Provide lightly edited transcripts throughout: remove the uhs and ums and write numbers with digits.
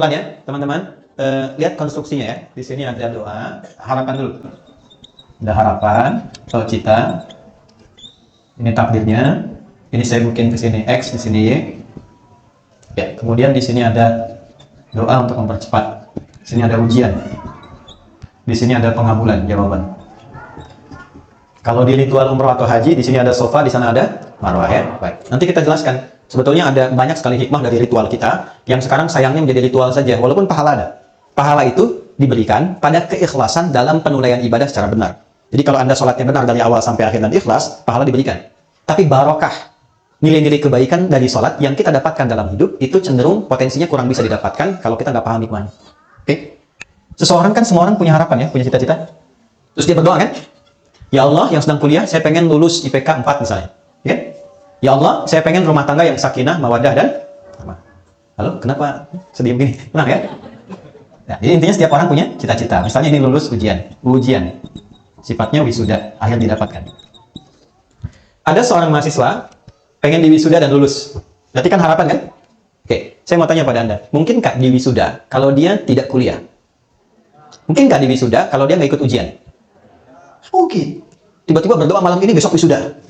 pelan-pelan ya, teman-teman. Lihat konstruksinya ya. Di sini ada doa, harapan dulu. Ada harapan, cita. Ini takdirnya. Ini saya bikin ke sini X, di sini Y. Ya, kemudian di sini ada doa untuk mempercepat. Di sini ada ujian. Di sini ada pengabulan jawaban. Kalau di ritual umroh atau haji, di sini ada sofa, di sana ada marwah ya. Baik. Nanti kita jelaskan. Sebetulnya ada banyak sekali hikmah dari ritual kita yang sekarang sayangnya menjadi ritual saja, walaupun pahala ada. Pahala itu diberikan pada keikhlasan dalam penunaian ibadah secara benar. Jadi kalau Anda sholatnya benar dari awal sampai akhir dan ikhlas, pahala diberikan. Tapi barokah, nilai-nilai kebaikan dari sholat yang kita dapatkan dalam hidup itu cenderung potensinya kurang bisa didapatkan kalau kita nggak paham hikmahnya. Oke? Seseorang kan, semua orang punya harapan ya, punya cita-cita. Terus dia berdoa kan? Ya Allah, yang sedang kuliah, saya pengen lulus IPK 4 misalnya. Ya? Ya Allah, saya pengen rumah tangga yang sakinah, mawaddah, dan rahmah. Halo, kenapa sedih begini? Tenang ya? Nah, jadi intinya setiap orang punya cita-cita. Misalnya ini lulus ujian. Sifatnya wisuda, akhir didapatkan. Ada seorang mahasiswa, pengen di wisuda dan lulus. Berarti kan harapan kan? Oke, saya mau tanya pada Anda. Mungkinkah di wisuda kalau dia tidak kuliah? Mungkinkah di wisuda kalau dia nggak ikut ujian? Mungkin. Tiba-tiba berdoa malam ini, besok wisuda.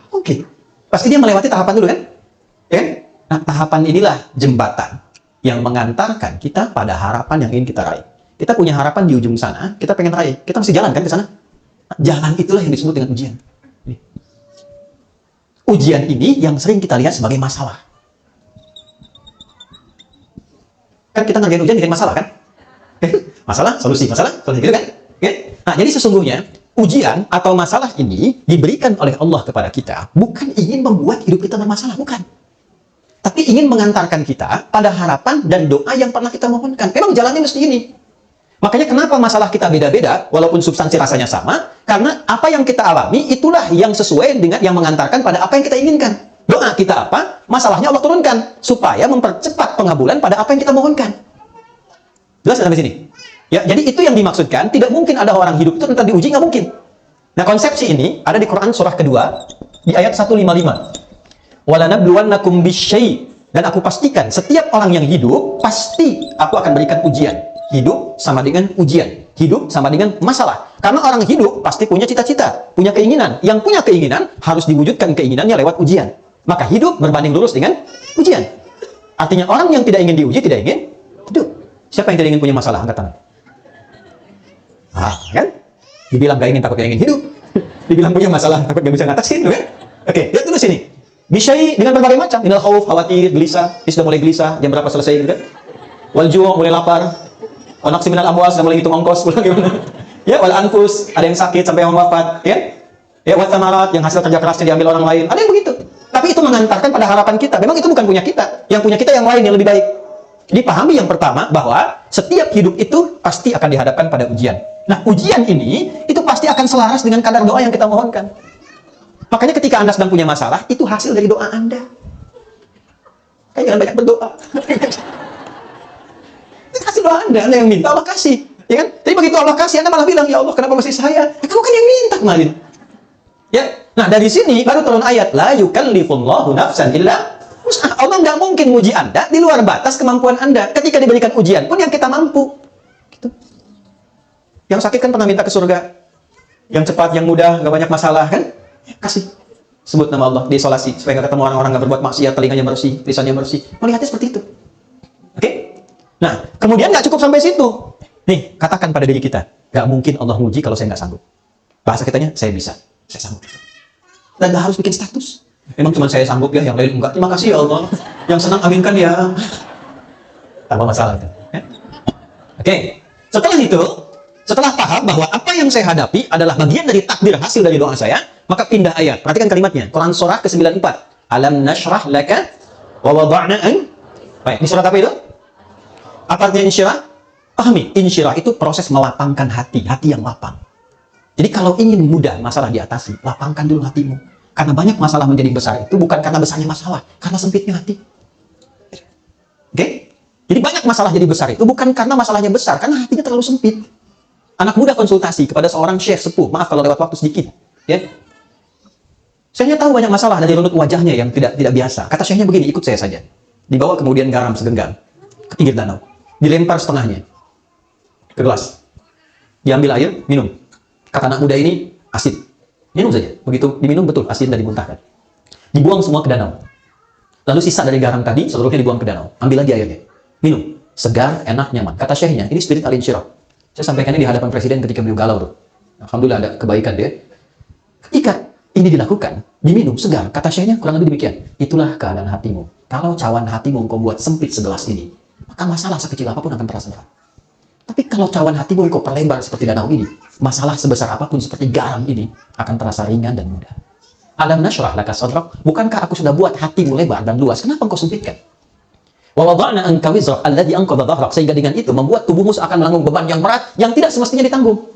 Mungkin. Pasti dia melewati tahapan dulu kan? Ya kan? Nah, tahapan inilah jembatan yang mengantarkan kita pada harapan yang ingin kita raih. Kita punya harapan di ujung sana, kita pengen raih. Kita mesti jalan kan ke sana? Jalan itulah yang disebut dengan ujian. Ujian ini yang sering kita lihat sebagai masalah. Kan kita ngerjain ujian dengan masalah kan? Masalah, solusi, gitu kan? Nah, jadi sesungguhnya ujian atau masalah ini diberikan oleh Allah kepada kita bukan ingin membuat hidup kita bermasalah, bukan. Tapi ingin mengantarkan kita pada harapan dan doa yang pernah kita mohonkan. Memang jalannya mesti ini. Makanya kenapa masalah kita beda-beda, walaupun substansi rasanya sama, karena apa yang kita alami itulah yang sesuai dengan yang mengantarkan pada apa yang kita inginkan. Doa kita apa? Masalahnya Allah turunkan, supaya mempercepat pengabulan pada apa yang kita mohonkan. Jelas sampai sini? Ya, jadi itu yang dimaksudkan, tidak mungkin ada orang hidup itu tentang diuji, nggak mungkin. Nah, konsepsi ini ada di Quran surah kedua, di ayat 155. وَلَنَبْلُوَنَّكُمْ بِالشَّيْءِ. Dan aku pastikan, setiap orang yang hidup, pasti aku akan berikan ujian. Hidup sama dengan ujian. Hidup sama dengan masalah. Karena orang hidup pasti punya cita-cita, punya keinginan. Yang punya keinginan harus diwujudkan keinginannya lewat ujian. Maka hidup berbanding lurus dengan ujian. Artinya orang yang tidak ingin diuji, tidak ingin hidup. Siapa yang tidak ingin punya masalah? Angkat tangan. Kan? Dibilang gak ingin, takut gak ingin hidup. Dibilang punya masalah, takut gak bisa ngatasin, kan? Oke, lihat dulu sini. Bisyai dengan berbagai macam. Minal khauf, khawatir, gelisah. Sudah mulai gelisah, jam berapa selesai gitu kan? Wal ju' mulai lapar. Wa naqsi minal amwal, sudah mulai hitung ongkos, pulang gimana? Ya, wal anfus, ada yang sakit sampai yang wafat, ya? Ya, wa thamarat, yang hasil kerja kerasnya diambil orang lain. Ada yang begitu. Tapi itu mengantarkan pada harapan kita. Memang itu bukan punya kita. Yang punya kita yang lain yang lebih baik. Jadi pahami yang pertama bahwa setiap hidup itu pasti akan dihadapkan pada ujian. Nah, ujian ini itu pasti akan selaras dengan kadar doa yang kita mohonkan. Makanya ketika Anda sedang punya masalah, itu hasil dari doa Anda. Kayak jangan banyak berdoa. Itu hasil doa Anda yang minta, Allah kasih. Ya kan? Jadi begitu Allah kasih, Anda malah bilang, ya Allah, kenapa masih saya? Ya, kamu kan yang minta kemarin. Ya. Nah, dari sini baru turun ayat, la yukallifullahu nafsan illa wus'aha. Allah nggak mungkin muji Anda di luar batas kemampuan Anda. Ketika diberikan ujian pun yang kita mampu. Gitu. Yang sakit kan pernah minta ke surga. Yang cepat, yang mudah, nggak banyak masalah kan? Kasih. Sebut nama Allah, diisolasi supaya nggak ketemu orang-orang nggak berbuat maksiat, telinganya bersih, lisannya bersih. Melihatnya seperti itu. Oke? Nah, kemudian nggak cukup sampai situ. Nih, katakan pada diri kita, nggak mungkin Allah nguji kalau saya nggak sanggup. Bahasa kitanya, saya bisa, saya sanggup. Dan nggak harus bikin status. Memang cuma saya sanggup ya, yang lain enggak. Terima kasih ya Allah. Yang senang aminkan ya. Tanpa masalah itu. Oke. Setelah itu, setelah paham bahwa apa yang saya hadapi adalah bagian dari takdir hasil dari doa saya, maka pindah ayat. Perhatikan kalimatnya. Quran surah ke-94. Alam nashrah laka wa wada'na an. Baik, di surat apa itu? Apa artinya insyirah? Pahami, insyirah itu proses melapangkan hati, hati yang lapang. Jadi kalau ingin mudah masalah diatasi, lapangkan dulu hatimu. Karena banyak masalah menjadi besar itu bukan karena besarnya masalah, karena sempitnya hati. Oke? Jadi banyak masalah jadi besar itu bukan karena masalahnya besar, karena hatinya terlalu sempit. Anak muda konsultasi kepada seorang syekh sepuh, maaf kalau lewat waktu sedikit, ya. Syekhnya tahu banyak masalah dari raut wajahnya yang tidak biasa. Kata syekhnya begini, ikut saya saja. Dibawa kemudian garam segenggam ke pinggir danau. dilempar setengahnya ke gelas. Diambil air, minum. Kata anak muda ini, asin. Minum saja. Begitu diminum, betul, asin dan dimuntahkan. Dibuang semua ke danau. Lalu sisa dari garam tadi, seluruhnya dibuang ke danau. Ambil lagi airnya. minum. Segar, enak, nyaman. Kata syekhnya, ini spirit al-insyirah. Saya sampaikan ini di hadapan presiden ketika beliau galau tuh. Alhamdulillah ada kebaikan dia. Ketika ini dilakukan, diminum, segar. Kata syekhnya kurang lebih demikian. Itulah keadaan hatimu. Kalau cawan hatimu engkau buat sempit segelas ini, maka masalah sekecil apapun akan terasa berat. Tapi kalau cawan hatimu engkau perlebar seperti danau ini, masalah sebesar apapun seperti garam ini akan terasa ringan dan mudah. Alam nashrah laka sadrak, bukankah aku sudah buat hatimu lebar dan luas? Kenapa engkau sempitkan? Wa wada'na anka wizrak alladhi anqadha dhahrak, sehingga dengan itu membuat tubuhmu akan menanggung beban yang berat yang tidak semestinya ditanggung.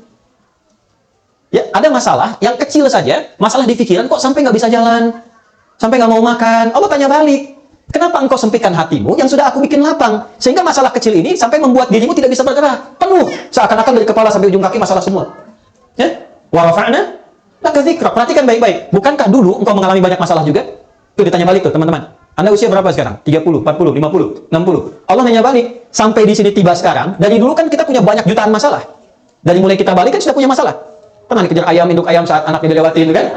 Ya, ada masalah yang kecil saja, masalah di pikiran kok sampai nggak bisa jalan, sampai nggak mau makan. Allah tanya balik, kenapa engkau sempitkan hatimu yang sudah aku bikin lapang, sehingga masalah kecil ini sampai membuat dirimu tidak bisa bergerak, penuh, seakan-akan dari kepala sampai ujung kaki masalah semua. Ya, wa rafa'na laka dzikrak. Perhatikan baik-baik, bukankah dulu engkau mengalami banyak masalah juga? Tuh ditanya balik tuh teman-teman. Anda usia berapa sekarang? 30, 40, 50, 60. Allah nanya balik, sampai di sini tiba sekarang. Dari dulu kan kita punya banyak jutaan masalah. Dari mulai kita balik kan sudah punya masalah. Pernah dikejar ayam, induk ayam saat anaknya dilewati itu kan?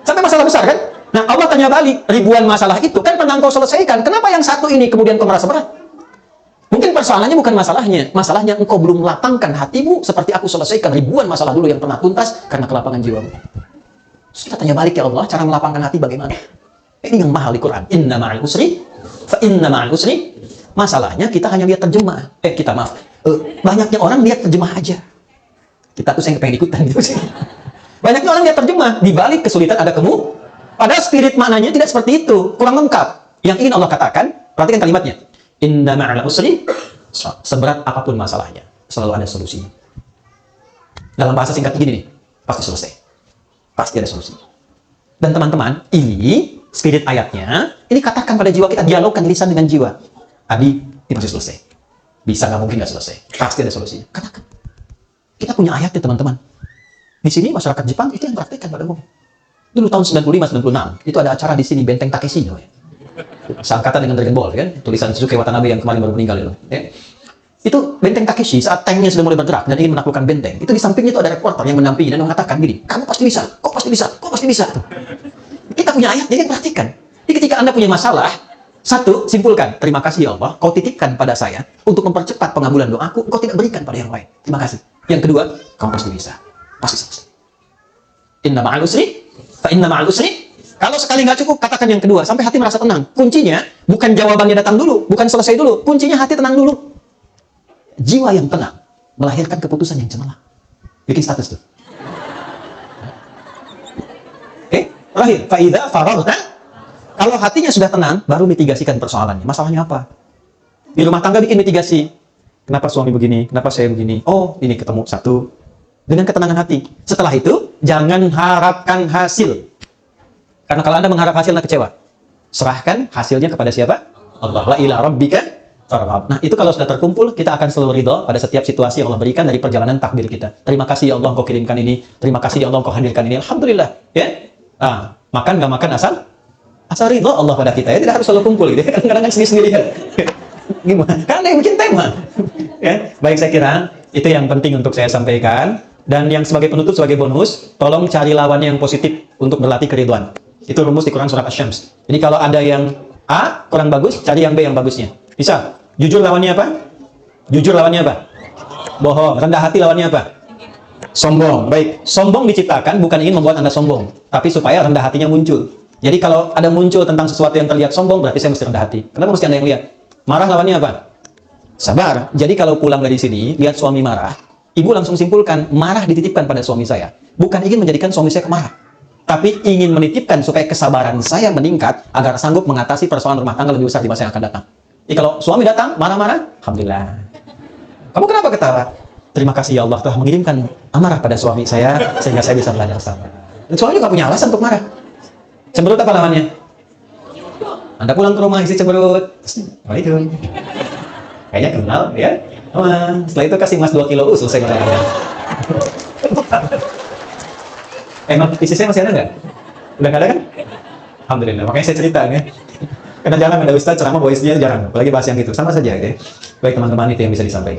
Sampai masalah besar kan? Nah, Allah tanya balik, ribuan masalah itu kan pernah engkau selesaikan. Kenapa yang satu ini kemudian kau merasa berat? Mungkin persoalannya bukan masalahnya. Masalahnya engkau belum melapangkan hatimu seperti aku selesaikan ribuan masalah dulu yang pernah tuntas karena kelapangan jiwamu. Terus kita tanya balik, ya Allah, cara melapangkan hati bagaimana? Ini yang mahal di Quran. Inna ma'al usri, fa inna ma'al usri. Masalahnya kita hanya lihat terjemah. Banyaknya orang lihat terjemah aja. Kita tuh saya pengen ikutan gitu sih. Banyaknya orang lihat terjemah. Di balik kesulitan ada kamu. Padahal spirit maknanya tidak seperti itu. Kurang lengkap. Yang ingin Allah katakan, perhatikan kalimatnya. Inna ma'al usri. Seberat apapun masalahnya, selalu ada solusinya. Dalam bahasa singkat begini nih, pasti selesai. Pasti ada solusi. Dan teman-teman, ini spirit ayatnya, ini katakan pada jiwa kita, dialogkan lisan dengan jiwa. Abi, ini pasti selesai. Bisa nggak mungkin nggak selesai. Pasti ada solusinya. Katakan. Kita punya ayatnya teman-teman. Di sini masyarakat Jepang itu yang praktekkan pada umumnya. Dulu tahun 95-96, itu ada acara di sini, Benteng Takeshi. Seangkatan dengan Dragon Ball, kan? Tulisan Suzuki Watanabe yang kemarin baru meninggal itu. Ya. Itu Benteng Takeshi, saat tanknya sudah mulai bergerak dan ingin menaklukkan benteng. Itu di sampingnya itu ada reporter yang mendampingi dan mengatakan gini, kamu pasti bisa, kok pasti bisa, kok pasti bisa. Kita punya ayat, jadi perhatikan. Jadi ketika Anda punya masalah, satu, simpulkan, terima kasih ya Allah, kau titipkan pada saya untuk mempercepat pengabulan doaku, kau tidak berikan pada yang lain. Terima kasih. Yang kedua, kamu pasti bisa. Pasti selesai. Inna ma'al usri, fa inna ma'al usri. Kalau sekali nggak cukup, katakan yang kedua, sampai hati merasa tenang. Kuncinya, bukan jawabannya datang dulu, bukan selesai dulu. Kuncinya hati tenang dulu. Jiwa yang tenang, melahirkan keputusan yang cemerlang. Bikin status tuh. Terakhir, fa'idha faragta. Kalau hatinya sudah tenang, baru mitigasikan persoalannya. Masalahnya apa? Di rumah tangga bikin mitigasi. Kenapa suami begini? Kenapa saya begini? Oh, ini ketemu satu. Dengan ketenangan hati. Setelah itu, jangan harapkan hasil. Karena kalau Anda mengharap hasil, Anda kecewa. Serahkan hasilnya kepada siapa? Allah. Wa ila rabbika farghab. Nah, itu kalau sudah terkumpul, kita akan selalu ridho pada setiap situasi yang Allah berikan dari perjalanan takdir kita. Terima kasih ya Allah, Engkau kirimkan ini. Terima kasih ya Allah, Engkau hadirkan ini. Alhamdulillah. Ya. Nah, makan nggak makan asal ridho Allah pada kita, ya. Tidak harus selalu kumpul gitu. Kadang-kadang sendiri-sendiri kan. Gimana? Karena yang bikin tema. Ya, baik, saya kira itu yang penting untuk saya sampaikan. Dan yang sebagai penutup, sebagai bonus, tolong cari lawan yang positif untuk berlatih keridhaan. Itu rumus di Quran surat Asy-Syams. Jadi kalau ada yang A kurang bagus, cari yang B yang bagusnya. Bisa. Jujur lawannya apa? Jujur lawannya apa? Bohong. Rendah hati lawannya apa? Sombong. Baik, sombong diciptakan bukan ingin membuat Anda sombong, tapi supaya rendah hatinya muncul. Jadi kalau ada muncul tentang sesuatu yang terlihat sombong, berarti saya mesti rendah hati. Kenapa mesti Anda yang lihat? Marah lawannya apa? Sabar. Jadi kalau pulang dari sini, lihat suami marah, ibu langsung simpulkan, marah dititipkan pada suami saya. Bukan ingin menjadikan suami saya kemarah, tapi ingin menitipkan supaya kesabaran saya meningkat, agar sanggup mengatasi persoalan rumah tangga lebih besar di masa yang akan datang. Jadi kalau suami datang, marah-marah, alhamdulillah. Kamu kenapa ketawa? Terima kasih ya Allah telah mengirimkan amarah pada suami saya, sehingga saya bisa belajar sabar. Dan suami juga punya alasan untuk marah. Cemberut apa lawannya? Anda pulang ke rumah isi cemberut. Waalaikumsalam. Kayaknya kenal ya. Setelah itu kasih mas 2 kilo selesai marahnya. Emang isi saya masih ada nggak? Udah nggak ada kan? Alhamdulillah, makanya saya cerita ya. Karena jarang ada ustadz ceramah bawa istrinya jarang, apalagi bahas yang gitu. Sama saja gitu ya. Baik teman-teman, itu yang bisa disampaikan.